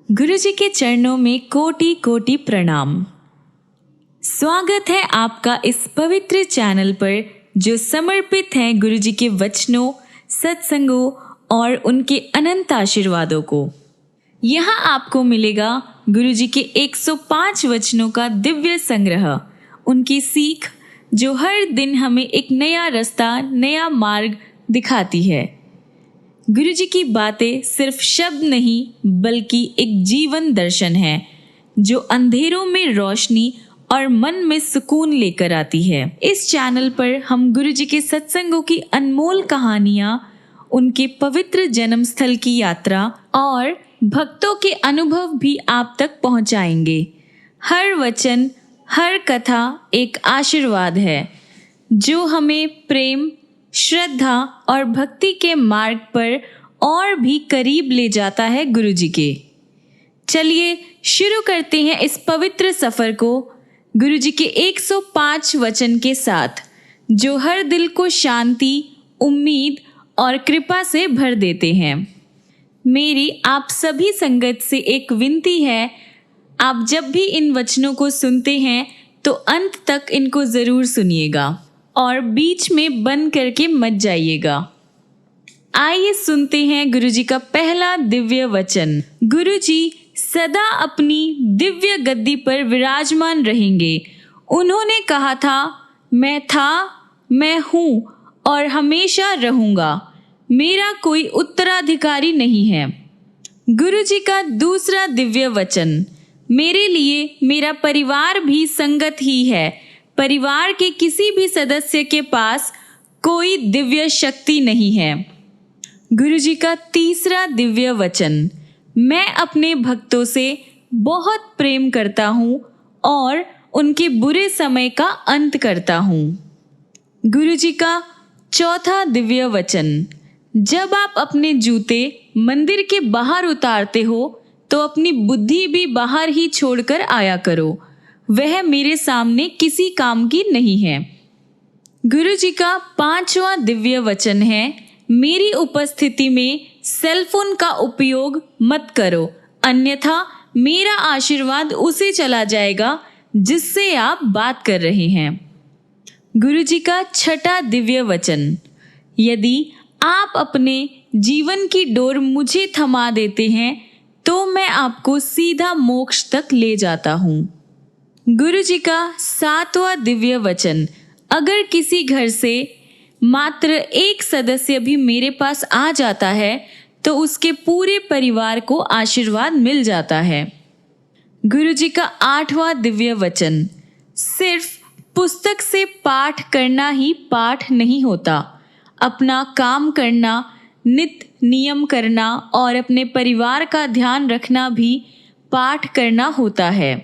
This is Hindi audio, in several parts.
गुरुजी के चरणों में कोटि कोटि प्रणाम। स्वागत है आपका इस पवित्र चैनल पर जो समर्पित है गुरुजी के वचनों, सत्संगों और उनके अनंत आशीर्वादों को। यहाँ आपको मिलेगा गुरुजी के 105 वचनों का दिव्य संग्रह, उनकी सीख जो हर दिन हमें एक नया रास्ता, नया मार्ग दिखाती है। गुरुजी की बातें सिर्फ शब्द नहीं बल्कि एक जीवन दर्शन है जो अंधेरों में रोशनी और मन में सुकून लेकर आती है। इस चैनल पर हम गुरुजी के सत्संगों की अनमोल कहानियाँ, उनके पवित्र जन्म स्थल की यात्रा और भक्तों के अनुभव भी आप तक पहुँचाएंगे। हर वचन, हर कथा एक आशीर्वाद है जो हमें प्रेम, श्रद्धा और भक्ति के मार्ग पर और भी करीब ले जाता है गुरुजी के। चलिए शुरू करते हैं इस पवित्र सफर को गुरुजी के 105 वचन के साथ, जो हर दिल को शांति, उम्मीद और कृपा से भर देते हैं। मेरी आप सभी संगत से एक विनती है, आप जब भी इन वचनों को सुनते हैं तो अंत तक इनको ज़रूर सुनिएगा और बीच में बंद करके मत जाइएगा। आइए सुनते हैं गुरुजी का पहला दिव्य वचन। गुरुजी सदा अपनी दिव्य गद्दी पर विराजमान रहेंगे। उन्होंने कहा था, मैं हूँ और हमेशा रहूँगा। मेरा कोई उत्तराधिकारी नहीं है। गुरुजी का दूसरा दिव्य वचन। मेरे लिए मेरा परिवार भी संगत ही है। परिवार के किसी भी सदस्य के पास कोई दिव्य शक्ति नहीं है। गुरुजी का तीसरा दिव्य वचन। मैं अपने भक्तों से बहुत प्रेम करता हूँ और उनके बुरे समय का अंत करता हूँ। गुरुजी का चौथा दिव्य वचन। जब आप अपने जूते मंदिर के बाहर उतारते हो तो अपनी बुद्धि भी बाहर ही छोड़कर आया करो, वह मेरे सामने किसी काम की नहीं है। गुरुजी का पांचवा दिव्य वचन है, मेरी उपस्थिति में सेलफोन का उपयोग मत करो, अन्यथा मेरा आशीर्वाद उसे चला जाएगा जिससे आप बात कर रहे हैं। गुरुजी का छठा दिव्य वचन। यदि आप अपने जीवन की डोर मुझे थमा देते हैं तो मैं आपको सीधा मोक्ष तक ले जाता हूँ। गुरुजी का सातवां दिव्य वचन। अगर किसी घर से मात्र एक सदस्य भी मेरे पास आ जाता है तो उसके पूरे परिवार को आशीर्वाद मिल जाता है। गुरुजी का आठवां दिव्य वचन। सिर्फ पुस्तक से पाठ करना ही पाठ नहीं होता, अपना काम करना, नित्य नियम करना और अपने परिवार का ध्यान रखना भी पाठ करना होता है।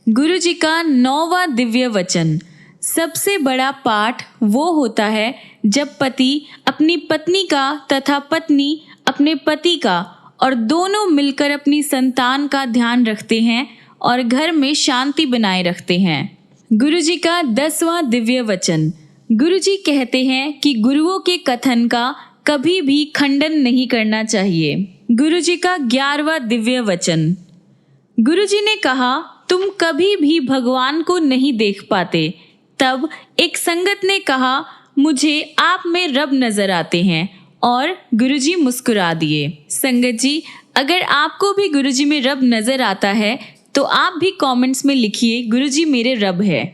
गुरुजी का नौवां दिव्य वचन। सबसे बड़ा पाठ वो होता है जब पति अपनी पत्नी का तथा पत्नी अपने पति का और दोनों मिलकर अपनी संतान का ध्यान रखते हैं और घर में शांति बनाए रखते हैं। गुरुजी का 10वां दिव्य वचन। गुरुजी कहते हैं कि गुरुओं के कथन का कभी भी खंडन नहीं करना चाहिए। गुरुजी का 11वां दिव्य वचन। गुरुजी ने कहा, तुम कभी भी भगवान को नहीं देख पाते। तब एक संगत ने कहा, मुझे आप में रब नजर आते हैं, और गुरुजी मुस्कुरा दिए। संगत जी, अगर आपको भी गुरुजी में रब नजर आता है तो आप भी कमेंट्स में लिखिए, गुरुजी मेरे रब है।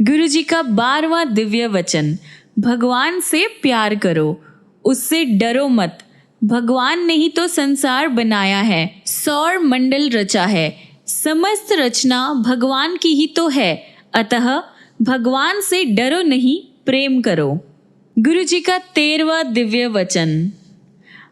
गुरुजी का 12वां दिव्य वचन। भगवान से प्यार करो, उससे डरो मत। भगवान ने ही तो संसार बनाया है, सौर मंडल रचा है, समस्त रचना भगवान की ही तो है, अतः भगवान से डरो नहीं, प्रेम करो। गुरुजी का 13वां दिव्य वचन।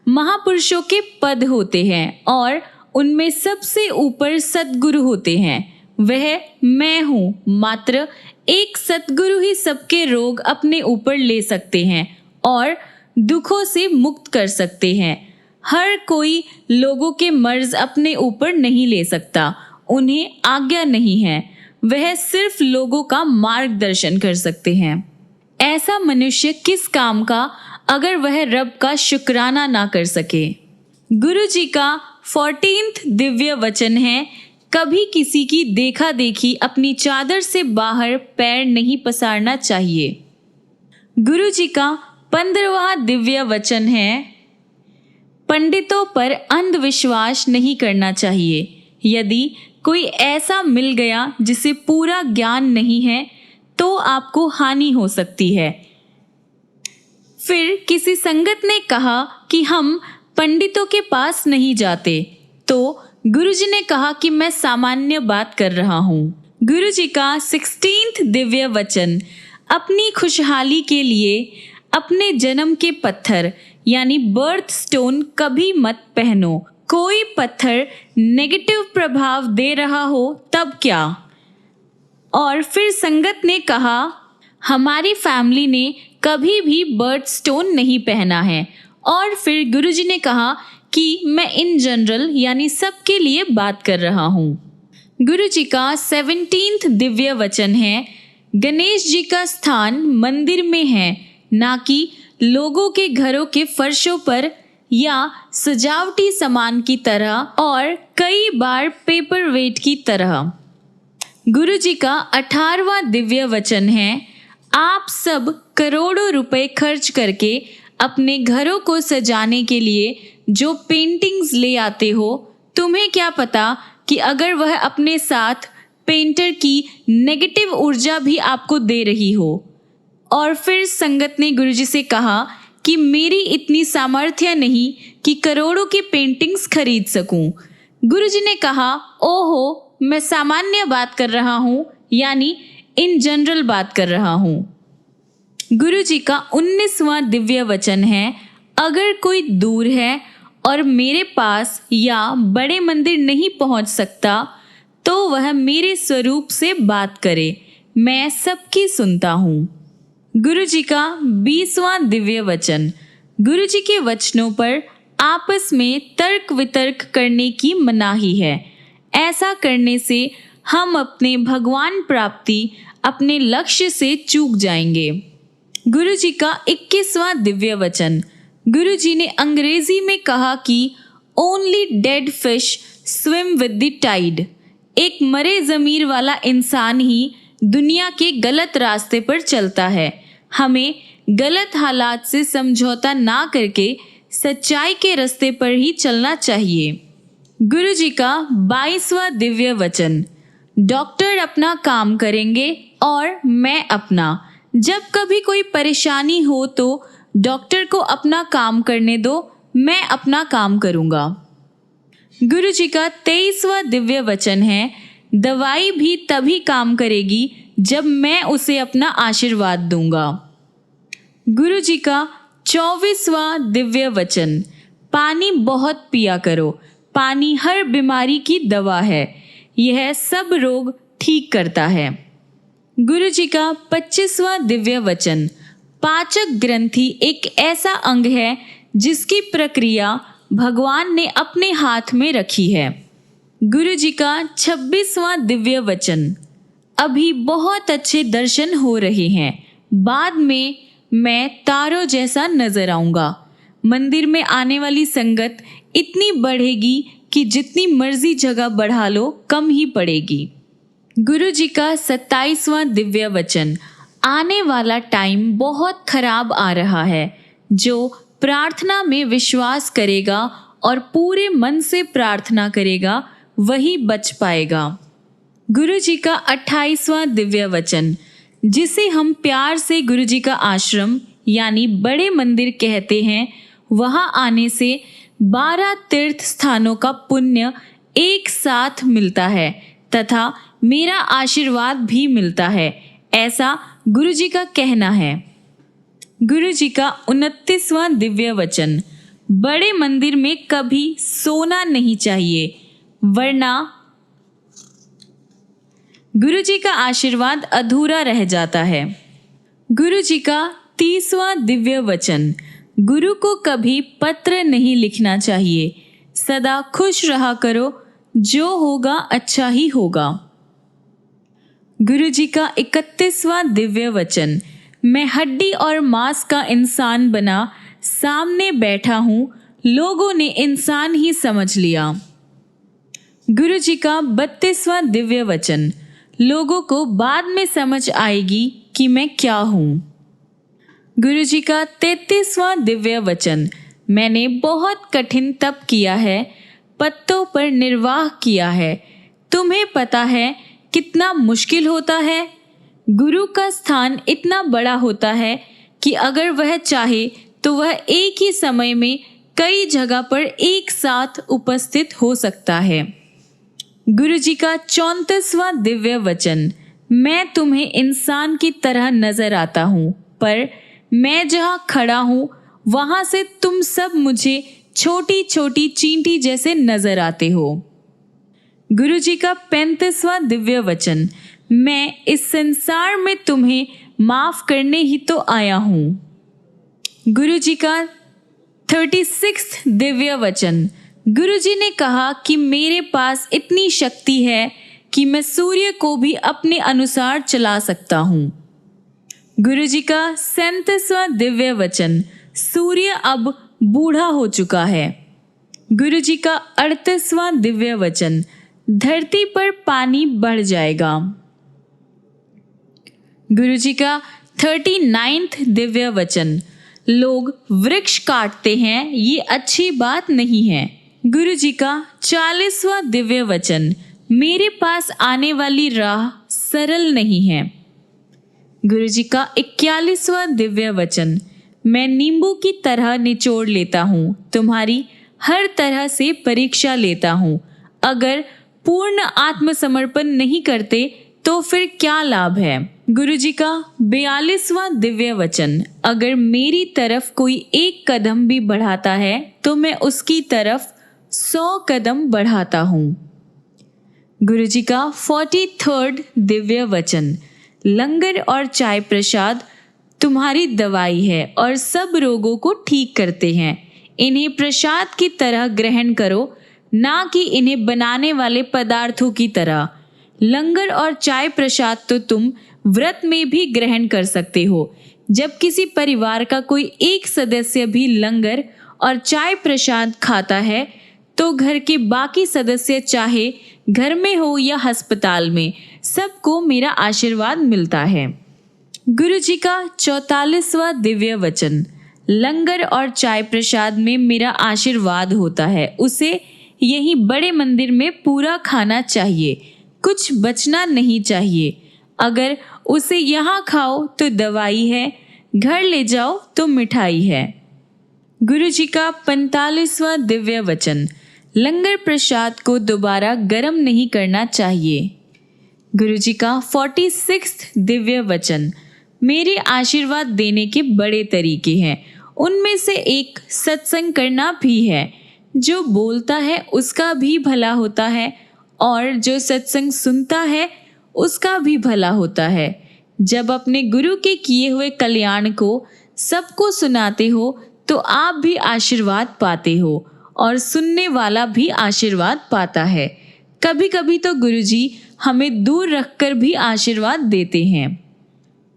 महापुरुषों के पद होते हैं और उनमें सबसे ऊपर सद्गुरु होते हैं। वह मैं हूँ, मात्र एक सद्गुरु ही सबके रोग अपने ऊपर ले सकते हैं और दुखों से मुक्त कर सकते हैं। हर कोई लोगों के मर्ज अपने ऊपर नहीं ले सकता, उन्हें आज्ञा नहीं है, वह सिर्फ लोगों का मार्गदर्शन कर सकते हैं। ऐसा मनुष्य किस काम का अगर वह रब का शुक्राना ना कर सके। गुरुजी का 14th दिव्य वचन है, कभी किसी की देखा देखी अपनी चादर से बाहर पैर नहीं पसारना चाहिए। गुरु जी का 15वां दिव्य वचन है, पंडितों पर अंधविश्वास नहीं करना चाहिए। यदि कोई ऐसा मिल गया जिसे पूरा ज्ञान नहीं है तो आपको हानि हो सकती है। फिर किसी संगत ने कहा कि हम पंडितों के पास नहीं जाते, तो गुरुजी ने कहा कि मैं सामान्य बात कर रहा हूँ। गुरुजी का 16th दिव्य वचन, अपनी खुशहाली के लिए अपने जन्म के पत्थर यानी बर्थ स्टोन कभी मत पहनो। कोई पत्थर नेगेटिव प्रभाव दे रहा हो तब क्या। और फिर संगत ने कहा, हमारी फैमिली ने कभी भी बर्थ स्टोन नहीं पहना है। और फिर गुरुजी ने कहा कि मैं इन जनरल यानी सबके लिए बात कर रहा हूँ। गुरुजी का 17th दिव्य वचन है, गणेश जी का स्थान मंदिर में है, ना कि लोगों के घरों के फर्शों पर या सजावटी सामान की तरह और कई बार पेपर वेट की तरह। गुरुजी का 18वां दिव्य वचन है, आप सब करोड़ों रुपए खर्च करके अपने घरों को सजाने के लिए जो पेंटिंग्स ले आते हो, तुम्हें क्या पता कि अगर वह अपने साथ पेंटर की नेगेटिव ऊर्जा भी आपको दे रही हो। और फिर संगत ने गुरुजी से कहा कि मेरी इतनी सामर्थ्य नहीं कि करोड़ों की पेंटिंग्स खरीद सकूं। गुरुजी ने कहा, ओहो, मैं सामान्य बात कर रहा हूँ, यानी इन जनरल बात कर रहा हूँ। गुरुजी का 19वां दिव्य वचन है, अगर कोई दूर है और मेरे पास या बड़े मंदिर नहीं पहुँच सकता तो वह मेरे स्वरूप से बात करे, मैं सबकी सुनता हूँ। गुरुजी का 20वां दिव्य वचन, गुरुजी के वचनों पर आपस में तर्क वितर्क करने की मनाही है। ऐसा करने से हम अपने भगवान प्राप्ति, अपने लक्ष्य से चूक जाएंगे। गुरुजी का 21वां दिव्य वचन, गुरुजी ने अंग्रेजी में कहा कि only dead fish swim with the tide. एक मरे ज़मीर वाला इंसान ही दुनिया के गलत रास्ते पर चलता है। हमें गलत हालात से समझौता ना करके सच्चाई के रास्ते पर ही चलना चाहिए। गुरुजी का 22वां दिव्य वचन, डॉक्टर अपना काम करेंगे और मैं अपना। जब कभी कोई परेशानी हो तो डॉक्टर को अपना काम करने दो, मैं अपना काम करूँगा। गुरुजी का 23वां दिव्य वचन है, दवाई भी तभी काम करेगी जब मैं उसे अपना आशीर्वाद दूंगा। गुरुजी का 24वां दिव्य वचन, पानी बहुत पिया करो, पानी हर बीमारी की दवा है, यह सब रोग ठीक करता है। गुरुजी का 25वां दिव्य वचन, पाचक ग्रंथि एक ऐसा अंग है जिसकी प्रक्रिया भगवान ने अपने हाथ में रखी है। गुरुजी का 26वां दिव्य वचन, अभी बहुत अच्छे दर्शन हो रहे हैं, बाद में मैं तारों जैसा नजर आऊंगा। मंदिर में आने वाली संगत इतनी बढ़ेगी कि जितनी मर्जी जगह बढ़ा लो कम ही पड़ेगी। गुरुजी का 27वां दिव्य वचन, आने वाला टाइम बहुत खराब आ रहा है। जो प्रार्थना में विश्वास करेगा और पूरे मन से प्रार्थना करेगा वही बच पाएगा। गुरुजी का 28वां दिव्य वचन, जिसे हम प्यार से गुरुजी का आश्रम यानी बड़े मंदिर कहते हैं, वहां आने से 12 तीर्थ स्थानों का पुण्य एक साथ मिलता है तथा मेरा आशीर्वाद भी मिलता है, ऐसा गुरुजी का कहना है। गुरुजी का 29वां दिव्य वचन, बड़े मंदिर में कभी सोना नहीं चाहिए, वरना गुरुजी का आशीर्वाद अधूरा रह जाता है। गुरुजी का 30वां दिव्य वचन, गुरु को कभी पत्र नहीं लिखना चाहिए, सदा खुश रहा करो, जो होगा अच्छा ही होगा। गुरुजी का 31वां दिव्य वचन, मैं हड्डी और मांस का इंसान बना सामने बैठा हूँ, लोगों ने इंसान ही समझ लिया। गुरु जी का 32वां दिव्य वचन, लोगों को बाद में समझ आएगी कि मैं क्या हूँ। गुरु जी का 33वां दिव्य वचन, मैंने बहुत कठिन तप किया है, पत्तों पर निर्वाह किया है। तुम्हें पता है कितना मुश्किल होता है। गुरु का स्थान इतना बड़ा होता है कि अगर वह चाहे तो वह एक ही समय में कई जगह पर एक साथ उपस्थित हो सकता है। गुरु जी का 34वां दिव्य वचन, मैं तुम्हें इंसान की तरह नजर आता हूँ, पर मैं जहाँ खड़ा हूँ वहां से तुम सब मुझे छोटी छोटी चींटी जैसे नजर आते हो। गुरु जी का 35वां दिव्य वचन, मैं इस संसार में तुम्हें माफ करने ही तो आया हूँ। गुरु जी का 36वां दिव्य वचन, गुरु जी ने कहा कि मेरे पास इतनी शक्ति है कि मैं सूर्य को भी अपने अनुसार चला सकता हूँ। गुरु जी का 37वां दिव्य वचन, सूर्य अब बूढ़ा हो चुका है। गुरु जी का 38वां दिव्य वचन, धरती पर पानी बढ़ जाएगा। गुरु जी का 39वां दिव्य वचन, लोग वृक्ष काटते हैं, ये अच्छी बात नहीं है। गुरु जी का 40वां दिव्य वचन, मेरे पास आने वाली राह सरल नहीं है। गुरु जी का 41वां दिव्य वचन, मैं नींबू की तरह निचोड़ लेता हूँ, तुम्हारी हर तरह से परीक्षा लेता हूँ। अगर पूर्ण आत्मसमर्पण नहीं करते तो फिर क्या लाभ है। गुरु जी का 42वां दिव्य वचन, अगर मेरी तरफ कोई एक कदम भी बढ़ाता है तो मैं उसकी तरफ 100 कदम बढ़ाता हूँ। गुरु जी का 43rd दिव्य वचन, लंगर और चाय प्रसाद तुम्हारी दवाई है और सब रोगों को ठीक करते हैं। इन्हें प्रसाद की तरह ग्रहण करो, ना कि इन्हें बनाने वाले पदार्थों की तरह। लंगर और चाय प्रसाद तो तुम व्रत में भी ग्रहण कर सकते हो। जब किसी परिवार का कोई एक सदस्य भी लंगर और चाय प्रसाद खाता है तो घर के बाकी सदस्य, चाहे घर में हो या अस्पताल में, सबको मेरा आशीर्वाद मिलता है। गुरु जी का 44वां दिव्य वचन, लंगर और चाय प्रसाद में मेरा आशीर्वाद होता है, उसे यही बड़े मंदिर में पूरा खाना चाहिए, कुछ बचना नहीं चाहिए। अगर उसे यहाँ खाओ तो दवाई है, घर ले जाओ तो मिठाई है। गुरु जी का 45वां दिव्य वचन, लंगर प्रसाद को दोबारा गर्म नहीं करना चाहिए। गुरु जी का 46वां दिव्य वचन, मेरे आशीर्वाद देने के बड़े तरीके हैं, उनमें से एक सत्संग करना भी है। जो बोलता है उसका भी भला होता है और जो सत्संग सुनता है उसका भी भला होता है। जब अपने गुरु के किए हुए कल्याण को सबको सुनाते हो तो आप भी आशीर्वाद पाते हो और सुनने वाला भी आशीर्वाद पाता है। कभी कभी तो गुरुजी हमें दूर रखकर भी आशीर्वाद देते हैं।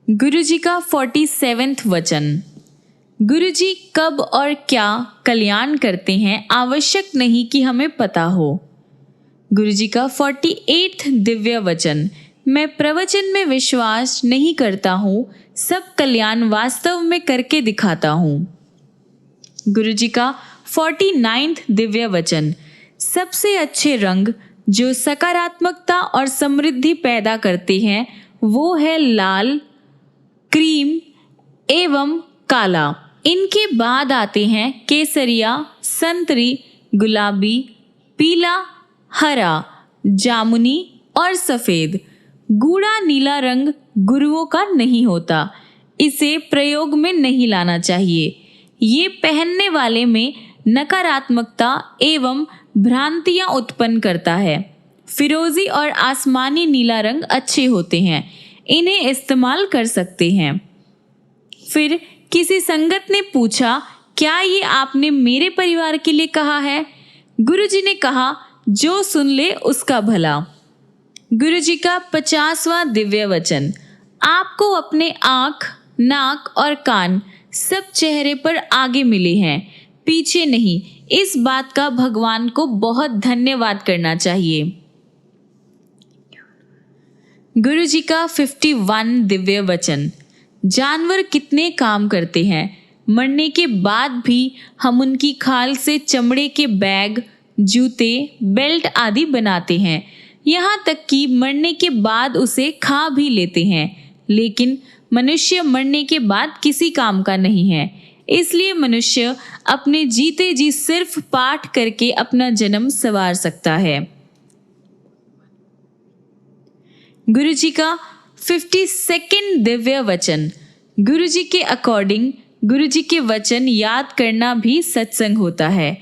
गुरुजी का 47वां वचन, गुरुजी कब और क्या कल्याण करते हैं आवश्यक नहीं कि हमें पता हो। गुरुजी का 48वां दिव्य वचन, मैं प्रवचन में विश्वास नहीं करता हूँ, सब कल्याण वास्तव में करके दिखाता हूँ। गुरुजी का 49वां दिव्य वचन, सबसे अच्छे रंग जो सकारात्मकता और समृद्धि पैदा करते हैं वो है लाल, क्रीम एवं काला। इनके बाद आते हैं केसरिया, संतरी, गुलाबी, पीला, हरा, जामुनी और सफेद। गूढ़ा नीला रंग गुरुओं का नहीं होता, इसे प्रयोग में नहीं लाना चाहिए। ये पहनने वाले में नकारात्मकता एवं भ्रांतियां उत्पन्न करता है। फिरोजी और आसमानी नीला रंग अच्छे होते हैं, इन्हें इस्तेमाल कर सकते हैं। फिर किसी संगत ने पूछा, क्या ये आपने मेरे परिवार के लिए कहा है? गुरुजी ने कहा, जो सुन ले उसका भला। गुरुजी का 50वां दिव्य वचन, आपको अपने आँख, नाक और कान सब चेहरे पर आगे मिले हैं। पीछे नहीं। इस बात का भगवान को बहुत धन्यवाद करना चाहिए। गुरु जी का 51 दिव्य वचन। जानवर कितने काम करते हैं, मरने के बाद भी हम उनकी खाल से चमड़े के बैग, जूते, बेल्ट आदि बनाते हैं। यहाँ तक कि मरने के बाद उसे खा भी लेते हैं। लेकिन मनुष्य मरने के बाद किसी काम का नहीं है। इसलिए मनुष्य अपने जीते जी सिर्फ पाठ करके अपना जन्म संवार सकता है। गुरु जी का 52 दिव्य वचन। गुरु जी के अकॉर्डिंग गुरु जी के वचन याद करना भी सत्संग होता है।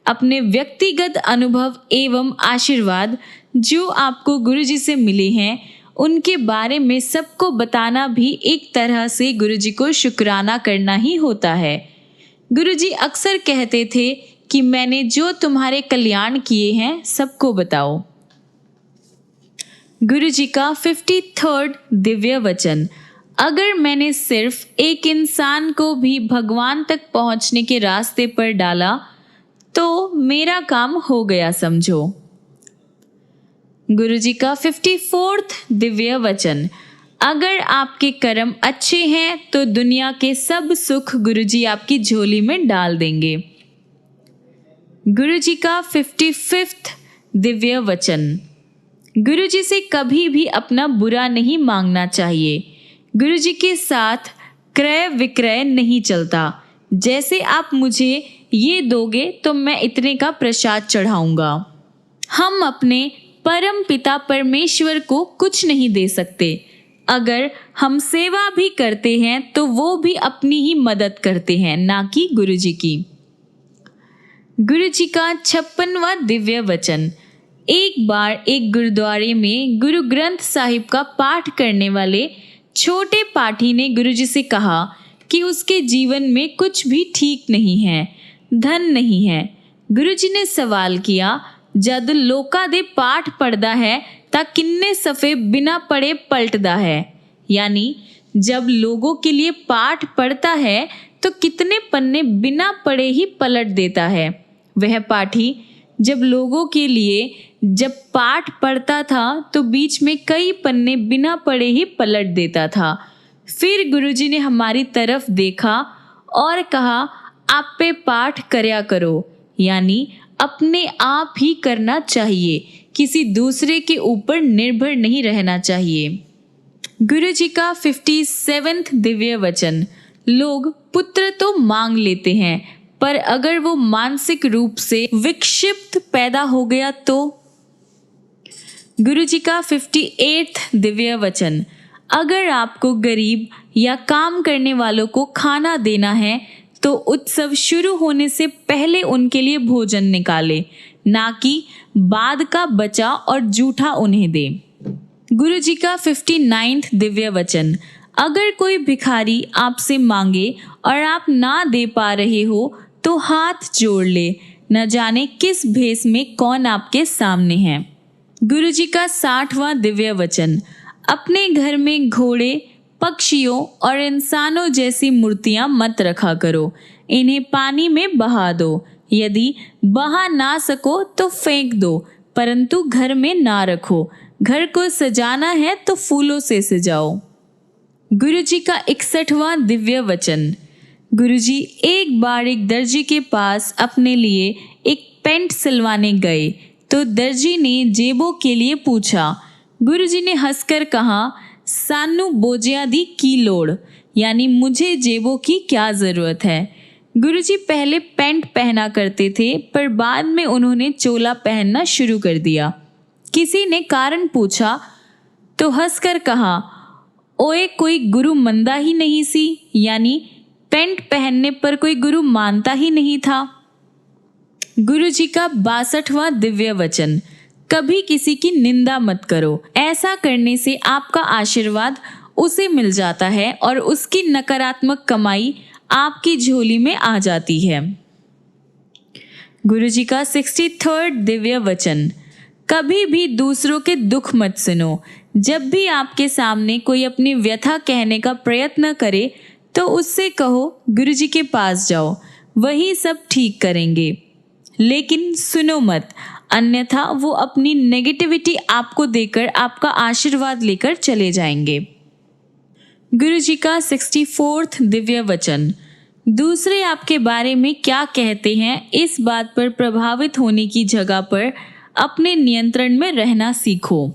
अपने व्यक्तिगत अनुभव एवं आशीर्वाद जो आपको गुरु जी से मिले हैं, उनके बारे में सबको बताना भी एक तरह से गुरु जी को शुक्राना करना ही होता है। गुरु जी अक्सर कहते थे कि मैंने जो तुम्हारे कल्याण किए हैं सबको बताओ। गुरु जी का 53 दिव्य वचन। अगर मैंने सिर्फ एक इंसान को भी भगवान तक पहुंचने के रास्ते पर डाला तो मेरा काम हो गया समझो। गुरु जी का 54 दिव्य वचन। अगर आपके कर्म अच्छे हैं तो दुनिया के सब सुख गुरु जी आपकी झोली में डाल देंगे। गुरु जी का 55 दिव्य वचन। गुरु जी से कभी भी अपना बुरा नहीं मांगना चाहिए। गुरु जी के साथ क्रय विक्रय नहीं चलता। जैसे आप मुझे ये दोगे तो मैं इतने का प्रसाद चढ़ाऊंगा। हम अपने परम पिता परमेश्वर को कुछ नहीं दे सकते। अगर हम सेवा भी करते हैं तो वो भी अपनी ही मदद करते हैं, ना कि गुरु जी की। गुरु जी का 56वां दिव्य वचन। एक बार एक गुरुद्वारे में गुरु ग्रंथ साहिब का पाठ करने वाले छोटे पाठी ने गुरु जी से कहा कि उसके जीवन में कुछ भी ठीक नहीं है, धन नहीं है। गुरु जी ने सवाल किया, जद लोका दे पाठ पढ़दा है ता किन्ने सफ़े बिना पढ़े पलटदा है। यानी जब लोगों के लिए पाठ पढ़ता है तो कितने पन्ने बिना पढ़े ही पलट देता है। वह पाठी जब लोगों के लिए जब पाठ पढ़ता था तो बीच में कई पन्ने बिना पढ़े ही पलट देता था। फिर गुरुजी ने हमारी तरफ देखा और कहा, आप पे पाठ करया करो, यानी अपने आप ही करना चाहिए, किसी दूसरे के ऊपर निर्भर नहीं रहना चाहिए। गुरु जी का 57 दिव्य वचन। लोग पुत्र तो मांग लेते हैं, पर अगर वो मानसिक रूप से विक्षिप्त पैदा हो गया तो। गुरु जी का 58 दिव्य वचन। अगर आपको गरीब या काम करने वालों को खाना देना है तो उत्सव शुरू होने से पहले उनके लिए भोजन निकाले, ना कि बाद का बचा और जूठा उन्हें दे। गुरु जी का 59 दिव्य वचन। अगर कोई भिखारी आपसे मांगे और आप ना दे पा रहे हो तो हाथ जोड़ ले, न जाने किस भेष में कौन आपके सामने है। गुरु जी का 60वां दिव्य वचन। अपने घर में घोड़े, पक्षियों और इंसानों जैसी मूर्तियां मत रखा करो। इन्हें पानी में बहा दो। यदि बहा ना सको तो फेंक दो, परंतु घर में ना रखो। घर को सजाना है तो फूलों से सजाओ। गुरु जी का 61वां दिव्य वचन। गुरु जी एक बार एक दर्जी के पास अपने लिए एक पैंट सिलवाने गए तो दर्जी ने जेबों के लिए पूछा। गुरु जी ने हंसकर कहा, सानू बोझिया दी की लोड़, यानी मुझे जेबों की क्या ज़रूरत है। गुरु जी पहले पैंट पहना करते थे, पर बाद में उन्होंने चोला पहनना शुरू कर दिया। किसी ने कारण पूछा तो हंसकर कहा, ओए कोई गुरु मंदा ही नहीं सी, यानी पैंट पहनने पर कोई गुरु मानता ही नहीं था। गुरु जी का 62वां दिव्य वचन। कभी किसी की निंदा मत करो। ऐसा करने से आपका आशीर्वाद उसे मिल जाता है और उसकी नकारात्मक कमाई आपकी झोली में आ जाती है। गुरु जी का 63rd दिव्य वचन। कभी भी दूसरों के दुख मत सुनो। जब भी आपके सामने कोई अपनी व्यथा कहने का प्रयत्न करे तो उससे कहो, गुरु जी के पास जाओ, वही सब ठीक करेंगे। लेकिन सुनो मत, अन्यथा वो अपनी नेगेटिविटी आपको देकर आपका आशीर्वाद लेकर चले जाएंगे। गुरु जी का 64वां दिव्य वचन। दूसरे आपके बारे में क्या कहते हैं इस बात पर प्रभावित होने की जगह पर अपने नियंत्रण में रहना सीखो।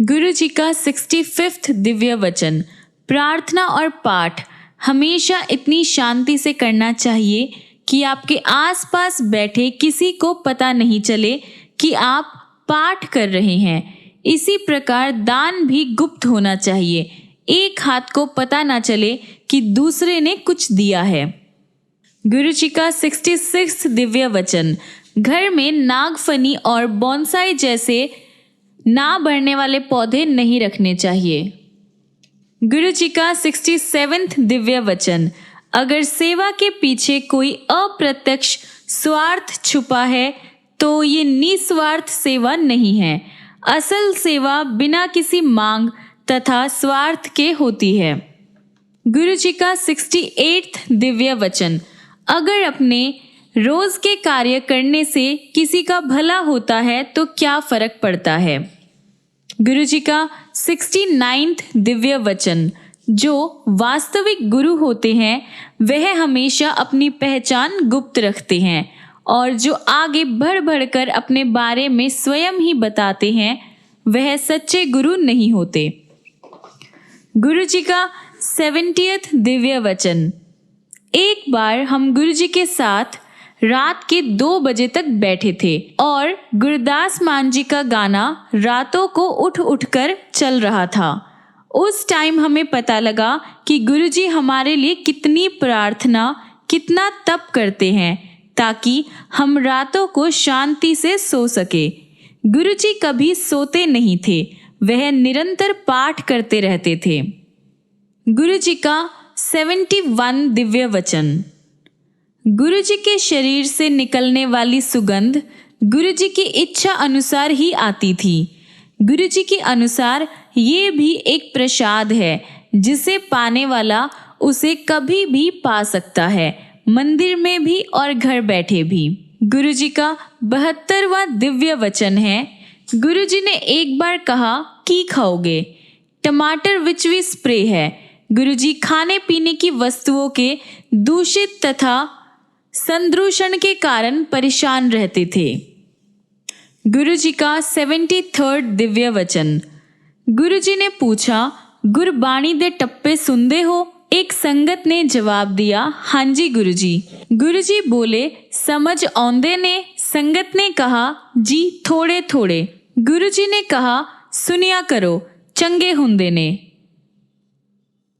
गुरु जी का 65वां दिव्य वचन। प्रार्थना और पाठ हमेशा इतनी शांति से करना चाहिए कि आपके आसपास बैठे किसी को पता नहीं चले कि आप पाठ कर रहे हैं। इसी प्रकार दान भी गुप्त होना चाहिए, एक हाथ को पता ना चले कि दूसरे ने कुछ दिया है। गुरु जी का 66वां दिव्य वचन। घर में नागफनी और बोनसाई जैसे ना बढ़ने वाले पौधे नहीं रखने चाहिए। गुरु जी का 67वां दिव्य वचन। अगर सेवा के पीछे कोई अप्रत्यक्ष स्वार्थ छुपा है तो ये निस्वार्थ सेवा नहीं है। असल सेवा बिना किसी मांग तथा स्वार्थ के होती है। गुरु जी का 68वां दिव्य वचन। अगर अपने रोज के कार्य करने से किसी का भला होता है तो क्या फर्क पड़ता है। गुरु जी का 69वां दिव्य वचन। जो वास्तविक गुरु होते हैं वह हमेशा अपनी पहचान गुप्त रखते हैं और जो आगे बढ़ बढ़कर अपने बारे में स्वयं ही बताते हैं वह सच्चे गुरु नहीं होते। गुरु जी का 70वां दिव्य वचन। एक बार हम गुरु जी के साथ रात के 2 बजे तक बैठे थे और गुरदास मान जी का गाना रातों को उठ उठकर चल रहा था। उस टाइम हमें पता लगा कि गुरु जी हमारे लिए कितनी प्रार्थना, कितना तप करते हैं ताकि हम रातों को शांति से सो सके। गुरु जी कभी सोते नहीं थे, वह निरंतर पाठ करते रहते थे। गुरु जी का 71वां दिव्य वचन। गुरु जी के शरीर से निकलने वाली सुगंध गुरु जी की इच्छा अनुसार ही आती थी। गुरु जी के अनुसार ये भी एक प्रसाद है जिसे पाने वाला उसे कभी भी पा सकता है, मंदिर में भी और घर बैठे भी। गुरु जी का 72वां दिव्य वचन है। गुरु जी ने एक बार कहा की खाओगे, टमाटर विच भी स्प्रे है। गुरु जी खाने पीने की वस्तुओं के दूषित तथा संदूषण के कारण परेशान रहते थे। गुरु जी का 73वां दिव्य वचन। गुरु जी ने पूछा, गुरबाणी दे टप्पे सुनते हो? एक संगत ने जवाब दिया, हाँ जी गुरु जी। गुरु जी बोले, समझ आंदे ने? संगत ने कहा, जी थोड़े थोड़े। गुरु जी ने कहा, सुनिया करो, चंगे हुंदे ने।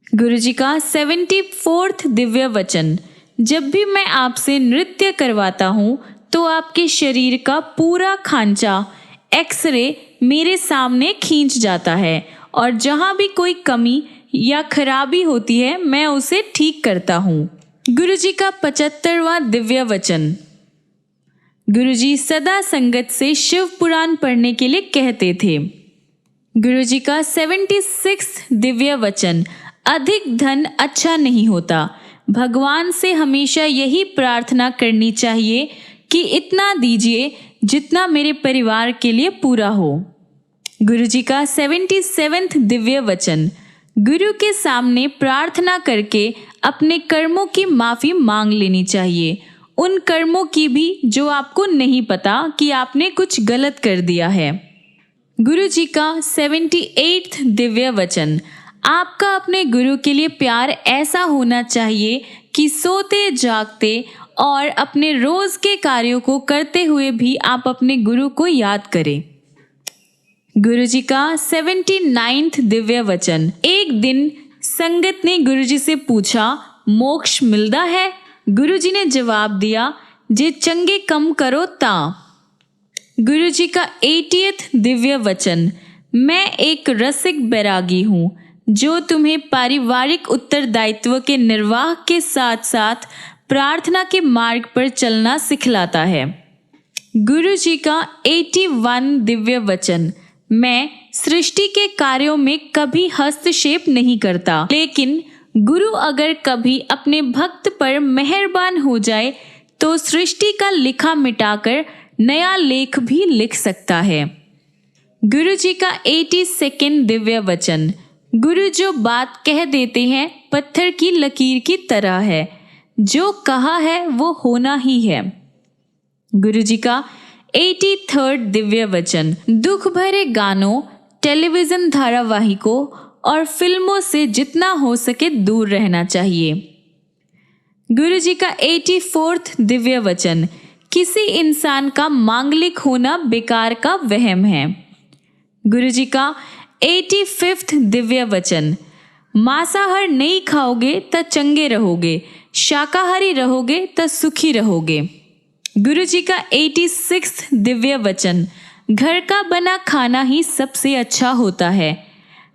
गुरु जी का 74वां दिव्य वचन। जब भी मैं आपसे नृत्य करवाता हूँ तो आपके शरीर का पूरा खांचा एक्सरे मेरे सामने खींच जाता है और जहाँ भी कोई कमी या खराबी होती है मैं उसे ठीक करता हूँ। गुरु जी का 75वां दिव्य वचन। गुरु जी सदा संगत से शिव पुराण पढ़ने के लिए कहते थे। गुरु जी का 76वां दिव्य वचन। अधिक धन अच्छा नहीं होता। भगवान से हमेशा यही प्रार्थना करनी चाहिए कि इतना दीजिए जितना मेरे परिवार के लिए पूरा हो। गुरु जी का 77वां दिव्य वचन। गुरु के सामने प्रार्थना करके अपने कर्मों की माफ़ी मांग लेनी चाहिए, उन कर्मों की भी जो आपको नहीं पता कि आपने कुछ गलत कर दिया है। गुरु जी का 78वां दिव्य वचन। आपका अपने गुरु के लिए प्यार ऐसा होना चाहिए कि सोते जागते और अपने रोज के कार्यों को करते हुए भी आप अपने गुरु को याद करें। गुरु जी का 79वां दिव्य वचन। एक दिन संगत ने गुरु जी से पूछा, मोक्ष मिलता है? गुरु जी ने जवाब दिया, जे चंगे कम करो ता। गुरु जी का 80वां दिव्य वचन। मैं एक रसिक बैरागी हूँ जो तुम्हें पारिवारिक उत्तरदायित्व के निर्वाह के साथ साथ प्रार्थना के मार्ग पर चलना सिखलाता है। गुरु जी का 81वां दिव्य वचन। मैं सृष्टि के कार्यों में कभी हस्तक्षेप नहीं करता, लेकिन गुरु अगर कभी अपने भक्त पर मेहरबान हो जाए तो सृष्टि का लिखा मिटाकर नया लेख भी लिख सकता है। गुरु जी का 82 दिव्य वचन। गुरु जो बात कह देते हैं पत्थर की लकीर की तरह है, जो कहा है वो होना ही है। गुरु जी का 83 दिव्य वचन। दुख भरे गानों, टेलीविजन धारावाहिकों और फिल्मों से जितना हो सके दूर रहना चाहिए। गुरु जी का 84 दिव्य वचन। किसी इंसान का मांगलिक होना बेकार का वहम है। गुरु जी का 85 दिव्य वचन। मांसाहार नहीं खाओगे तो चंगे रहोगे, शाकाहारी रहोगे तो सुखी रहोगे। गुरु जी का 86 दिव्य वचन। घर का बना खाना ही सबसे अच्छा होता है,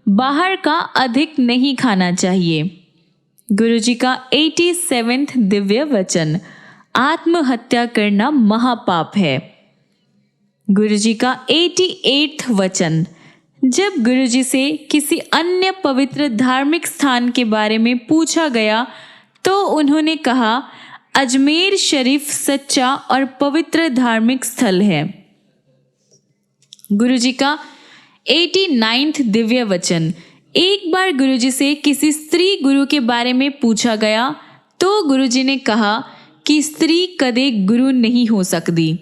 बाहर का अधिक नहीं खाना चाहिए। गुरु जी का 87 दिव्य वचन। आत्महत्या करना महापाप है। गुरु जी का 88 वचन। जब गुरु जी से किसी अन्य पवित्र धार्मिक स्थान के बारे में पूछा गया तो उन्होंने कहा, अजमेर शरीफ सच्चा और पवित्र धार्मिक स्थल है। गुरु जी का 89 दिव्य वचन। एक बार गुरु जी से किसी स्त्री गुरु के बारे में पूछा गया तो गुरु जी ने कहा कि स्त्री कदे गुरु नहीं हो सकती।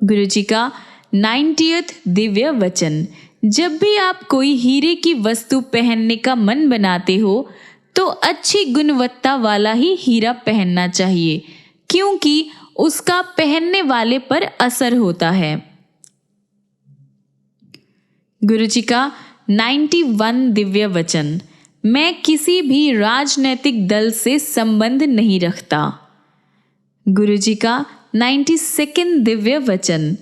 गुरु जी का 90 दिव्य वचन। जब भी आप कोई हीरे की वस्तु पहनने का मन बनाते हो तो अच्छी गुणवत्ता वाला ही हीरा पहनना चाहिए, क्योंकि उसका पहनने वाले पर असर होता है। गुरु जी का 91 दिव्य वचन। मैं किसी भी राजनैतिक दल से संबंध नहीं रखता। गुरु जी का 92 दिव्य वचन।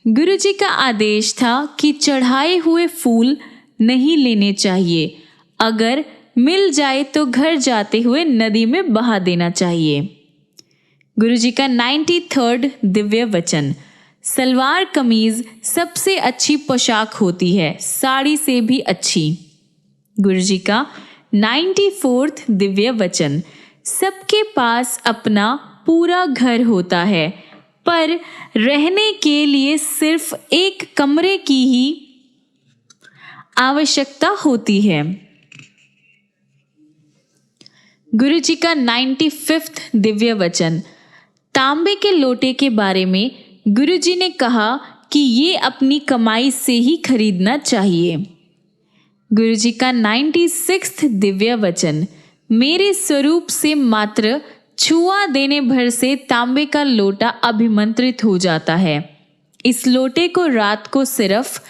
गुरु जी का आदेश था कि चढ़ाए हुए फूल नहीं लेने चाहिए, अगर मिल जाए तो घर जाते हुए नदी में बहा देना चाहिए। गुरु जी का 93 दिव्य वचन। सलवार कमीज सबसे अच्छी पोशाक होती है, साड़ी से भी अच्छी। गुरु जी का 94 दिव्य वचन। सबके पास अपना पूरा घर होता है, पर रहने के लिए सिर्फ एक कमरे की ही आवश्यकता होती है। गुरु जी का 95 दिव्य वचन। तांबे के लोटे के बारे में गुरु जी ने कहा कि ये अपनी कमाई से ही खरीदना चाहिए। गुरु जी का 96 दिव्य वचन। मेरे स्वरूप से मात्र छुआ देने भर से तांबे का लोटा अभिमंत्रित हो जाता है। इस लोटे को रात को सिर्फ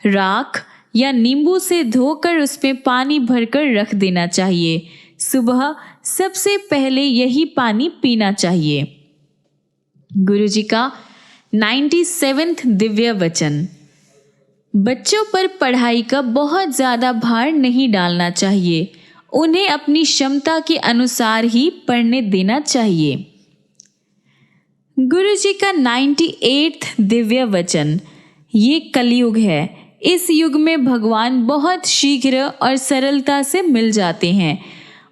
राख या नींबू से धोकर उसमें पानी भरकर रख देना चाहिए। सुबह सबसे पहले यही पानी पीना चाहिए। गुरु जी का 97 दिव्य वचन। बच्चों पर पढ़ाई का बहुत ज़्यादा भार नहीं डालना चाहिए, उन्हें अपनी क्षमता के अनुसार ही पढ़ने देना चाहिए। गुरु जी का 98 दिव्य वचन। ये कलयुग है, इस युग में भगवान बहुत शीघ्र और सरलता से मिल जाते हैं।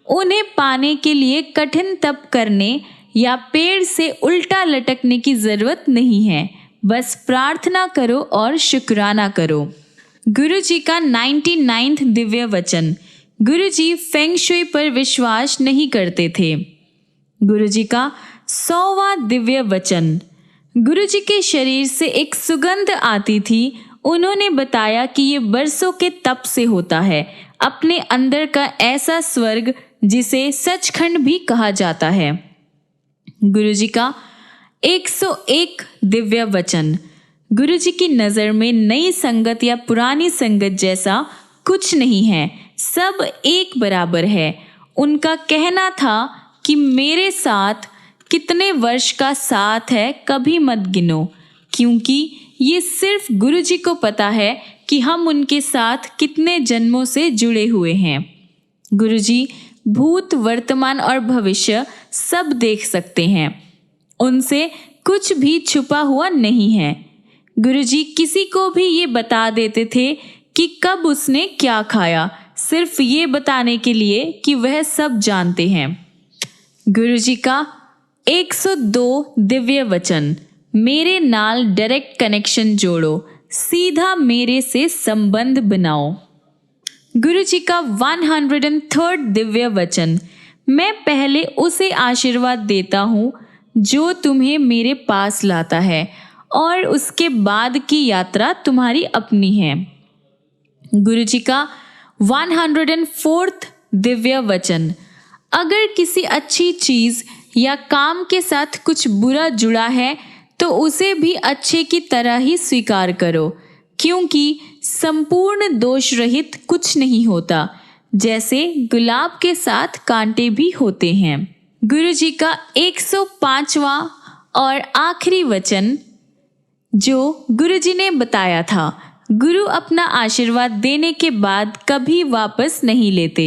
उन्हें पाने के लिए कठिन तप करने या पेड़ से उल्टा लटकने की जरूरत नहीं है, बस प्रार्थना करो और शुक्राना करो। गुरु जी का 99 दिव्य वचन। गुरु जी फेंग शुई पर विश्वास नहीं करते थे। गुरु जी का 100वां दिव्य वचन। गुरु जी के शरीर से एक सुगंध आती थी। उन्होंने बताया कि ये बरसों के तप से होता है, अपने अंदर का ऐसा स्वर्ग जिसे सचखंड भी कहा जाता है। गुरु जी का 101 दिव्य वचन। गुरु जी की नज़र में नई संगत या पुरानी संगत जैसा कुछ नहीं है, सब एक बराबर है। उनका कहना था कि मेरे साथ कितने वर्ष का साथ है कभी मत गिनो, क्योंकि ये सिर्फ गुरु जी को पता है कि हम उनके साथ कितने जन्मों से जुड़े हुए हैं। गुरु जी भूत, वर्तमान और भविष्य सब देख सकते हैं, उनसे कुछ भी छुपा हुआ नहीं है। गुरु जी किसी को भी ये बता देते थे कि कब उसने क्या खाया, सिर्फ ये बताने के लिए कि वह सब जानते हैं। गुरुजी का 102 दिव्य वचन। मेरे नाल डायरेक्ट कनेक्शन जोड़ो, सीधा मेरे से संबंध बनाओ। गुरुजी का 103 दिव्य वचन। मैं पहले उसे आशीर्वाद देता हूँ जो तुम्हें मेरे पास लाता है, और उसके बाद की यात्रा तुम्हारी अपनी है। गुरुजी का 104 दिव्य वचन। अगर किसी अच्छी चीज या काम के साथ कुछ बुरा जुड़ा है तो उसे भी अच्छे की तरह ही स्वीकार करो, क्योंकि संपूर्ण दोष रहित कुछ नहीं होता, जैसे गुलाब के साथ कांटे भी होते हैं। गुरुजी का 105वां और आखिरी वचन जो गुरुजी ने बताया था। गुरु अपना आशीर्वाद देने के बाद कभी वापस नहीं लेते।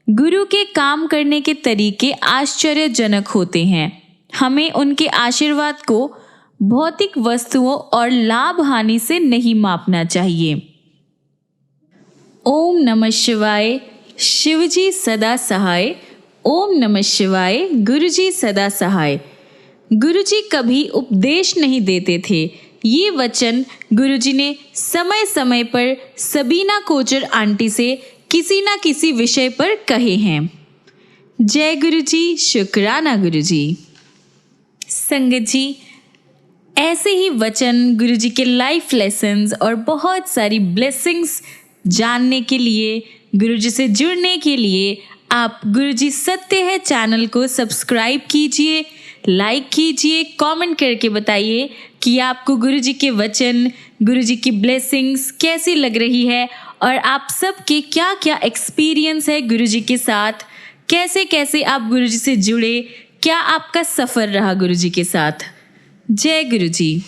गुरु के काम करने के तरीके आश्चर्यजनक होते हैं। हमें उनके आशीर्वाद को भौतिक वस्तुओं और लाभ हानि से नहीं मापना चाहिए। ओम नमः शिवाय। शिवजी सदा सहाय। ओम नमः शिवाय। गुरुजी सदा सहाय। गुरुजी कभी उपदेश नहीं देते थे। ये वचन गुरुजी ने समय समय पर सबीना कोचर आंटी से किसी न किसी विषय पर कहे हैं। जय गुरुजी, शुक्राना गुरुजी। संगत जी, ऐसे ही वचन, गुरुजी के लाइफ लेसन्स और बहुत सारी ब्लेसिंग्स जानने के लिए, गुरुजी से जुड़ने के लिए आप गुरुजी सत्य है चैनल को सब्सक्राइब कीजिए, लाइक कीजिए, कमेंट करके बताइए कि आपको गुरुजी के वचन, गुरुजी की ब्लेसिंग्स कैसी लग रही है, और आप सबके क्या क्या एक्सपीरियंस है गुरुजी के साथ, कैसे कैसे आप गुरुजी से जुड़े, क्या आपका सफ़र रहा गुरुजी के साथ। जय गुरुजी।